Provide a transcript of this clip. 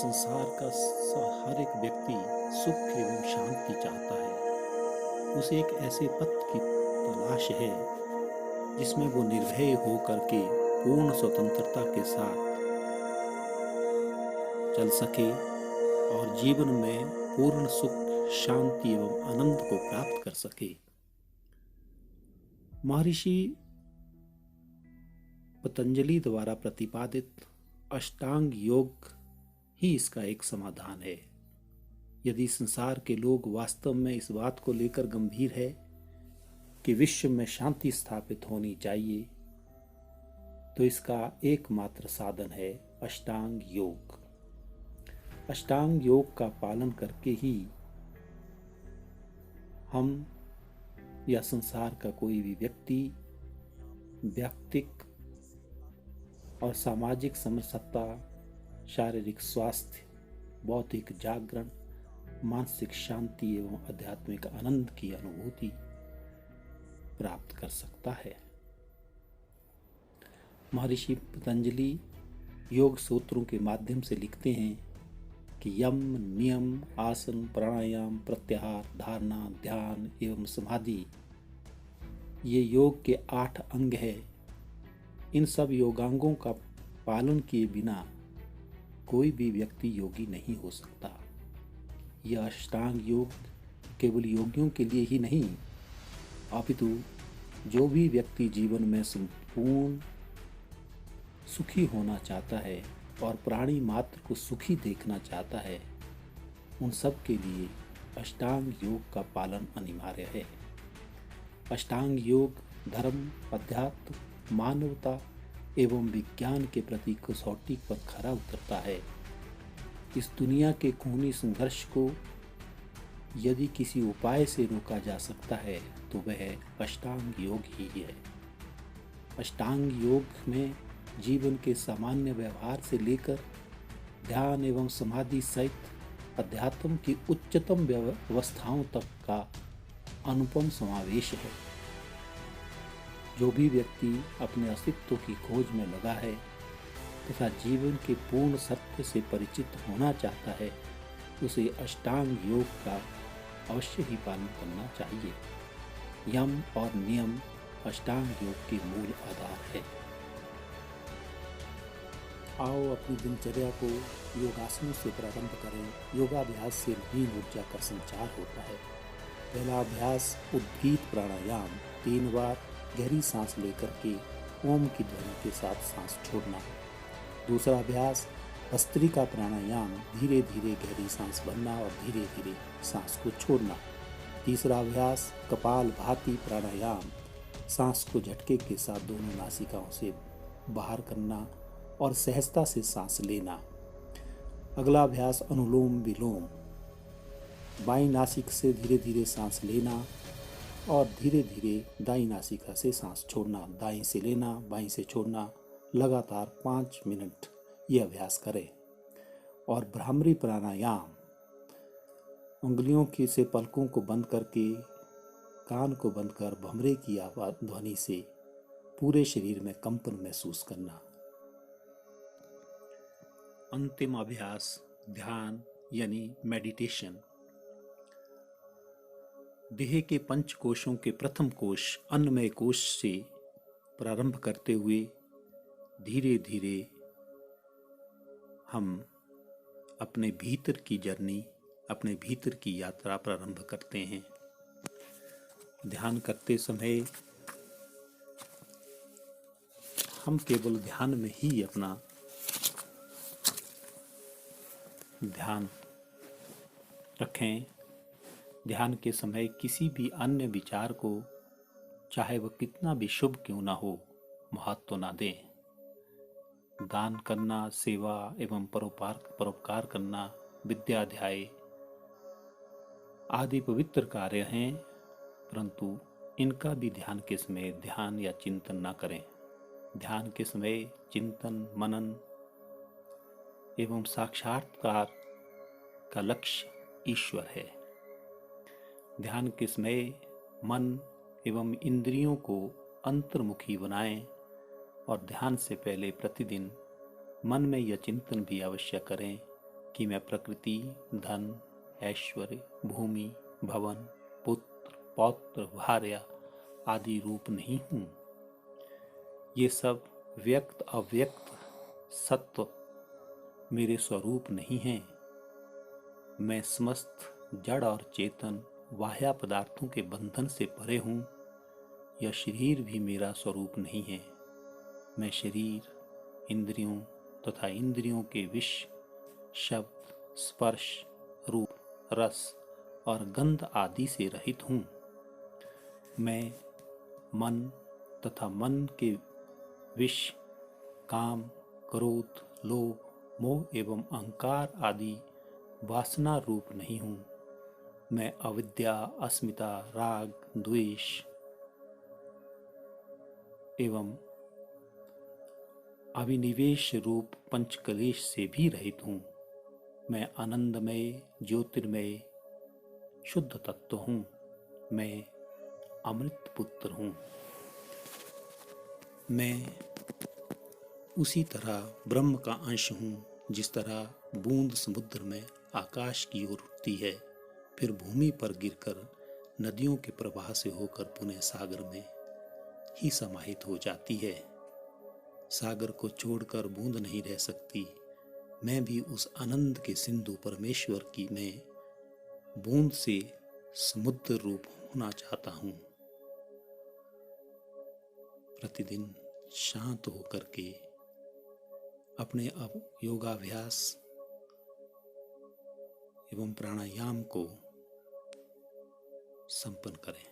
संसार का हर एक व्यक्ति सुख एवं शांति चाहता है। उसे एक ऐसे पथ की तलाश है जिसमें वो निर्भय हो करके पूर्ण स्वतंत्रता के साथ चल सके और जीवन में पूर्ण सुख, शांति एवं आनंद को प्राप्त कर सके। महर्षि पतंजलि द्वारा प्रतिपादित अष्टांग योग ही इसका एक समाधान है। यदि संसार के लोग वास्तव में इस बात को लेकर गंभीर है कि विश्व में शांति स्थापित होनी चाहिए, तो इसका एकमात्र साधन है अष्टांग योग। अष्टांग योग का पालन करके ही हम या संसार का कोई भी व्यक्ति व्यक्तिक और सामाजिक समरसत्ता, शारीरिक स्वास्थ्य, बौद्धिक जागरण, मानसिक शांति एवं आध्यात्मिक आनंद की अनुभूति प्राप्त कर सकता है। महर्षि पतंजलि योग सूत्रों के माध्यम से लिखते हैं कि यम, नियम, आसन, प्राणायाम, प्रत्याहार, धारणा, ध्यान एवं समाधि ये योग के 8 अंग है। इन सब योगांगों का पालन किए बिना कोई भी व्यक्ति योगी नहीं हो सकता। यह अष्टांग योग केवल योगियों के लिए ही नहीं, अपितु जो भी व्यक्ति जीवन में संपूर्ण सुखी होना चाहता है और प्राणी मात्र को सुखी देखना चाहता है, उन सब के लिए अष्टांग योग का पालन अनिवार्य है। अष्टांग योग धर्म, अध्यात्म, मानवता एवं विज्ञान के प्रति कसौटी पर खरा उतरता है। इस दुनिया के खूनी संघर्ष को यदि किसी उपाय से रोका जा सकता है तो वह अष्टांग योग ही है। अष्टांग योग में जीवन के सामान्य व्यवहार से लेकर ध्यान एवं समाधि सहित अध्यात्म की उच्चतम अवस्थाओं तक का अनुपम समावेश है। जो भी व्यक्ति अपने अस्तित्व की खोज में लगा है तथा जीवन के पूर्ण सत्य से परिचित होना चाहता है, उसे अष्टांग योग का अवश्य ही पालन करना चाहिए। यम और नियम अष्टांग योग के मूल आधार है। आओ अपनी दिनचर्या को योगासनों से प्रारंभ करें। योगाभ्यास से नवीन ऊर्जा का संचार होता है। पहला अभ्यास उद्गीत प्राणायाम, 3 बार गहरी सांस लेकर के ओम की ध्वनि के साथ सांस छोड़ना। दूसरा अभ्यास भस्त्रिका प्राणायाम, धीरे धीरे गहरी सांस भरना और धीरे धीरे सांस को छोड़ना। तीसरा अभ्यास कपालभाति प्राणायाम, सांस को झटके के साथ दोनों नासिकाओं से बाहर करना और सहजता से सांस लेना। अगला अभ्यास अनुलोम विलोम, बाईं नासिक से धीरे धीरे सांस लेना और धीरे धीरे दाईं नासिका से सांस छोड़ना। दाईं से लेना, बाईं से छोड़ना। लगातार 5 मिनट ये अभ्यास करें। और भ्रामरी प्राणायाम, उंगलियों की से पलकों को बंद करके कान को बंद कर भमरे की आवाज ध्वनि से पूरे शरीर में कंपन महसूस करना। अंतिम अभ्यास ध्यान यानी मेडिटेशन। देह के 5 कोशों के प्रथम कोश अन्नमय कोश से प्रारंभ करते हुए धीरे धीरे हम अपने भीतर की जर्नी, अपने भीतर की यात्रा प्रारंभ करते हैं। ध्यान करते समय हम केवल ध्यान में ही अपना ध्यान रखें। ध्यान के समय किसी भी अन्य विचार को, चाहे वह कितना भी शुभ क्यों ना हो, महत्व ना दें। दान करना, सेवा एवं परोपकार करना, विद्याध्याय आदि पवित्र कार्य हैं, परंतु इनका भी ध्यान के समय ध्यान या चिंतन ना करें। ध्यान के समय चिंतन, मनन एवं साक्षात्कार का लक्ष्य ईश्वर है। ध्यान के समय मन एवं इंद्रियों को अंतर्मुखी बनाएं और ध्यान से पहले प्रतिदिन मन में यह चिंतन भी अवश्य करें कि मैं प्रकृति, धन, ऐश्वर्य, भूमि, भवन, पुत्र, पौत्र, भार्या आदि रूप नहीं हूँ। ये सब व्यक्त अव्यक्त सत्व मेरे स्वरूप नहीं हैं। मैं समस्त जड़ और चेतन बाह्य पदार्थों के बंधन से परे हूँ। यह शरीर भी मेरा स्वरूप नहीं है। मैं शरीर, इंद्रियों तथा इंद्रियों के विषय, शब्द, स्पर्श, रूप, रस और गंध आदि से रहित हूँ। मैं मन तथा मन के विषय, काम, क्रोध, लोभ, मोह एवं अहंकार आदि वासना रूप नहीं हूँ। मैं अविद्या, अस्मिता, राग, द्वेष एवं अभिनिवेश रूप पंचकलेश से भी रहित हूँ। मैं आनंदमय, ज्योतिर्मय, शुद्ध तत्व हूँ। मैं अमृत पुत्र हूँ। मैं उसी तरह ब्रह्म का अंश हूँ, जिस तरह बूंद समुद्र में आकाश की ओर उठती है, फिर भूमि पर गिरकर नदियों के प्रवाह से होकर पुनः सागर में ही समाहित हो जाती है। सागर को छोड़कर बूंद नहीं रह सकती। मैं भी उस आनंद के सिंधु परमेश्वर की में बूंद से समुद्र रूप होना चाहता हूँ। प्रतिदिन शांत होकर के अपने योगाभ्यास एवं प्राणायाम को संपन्न करें।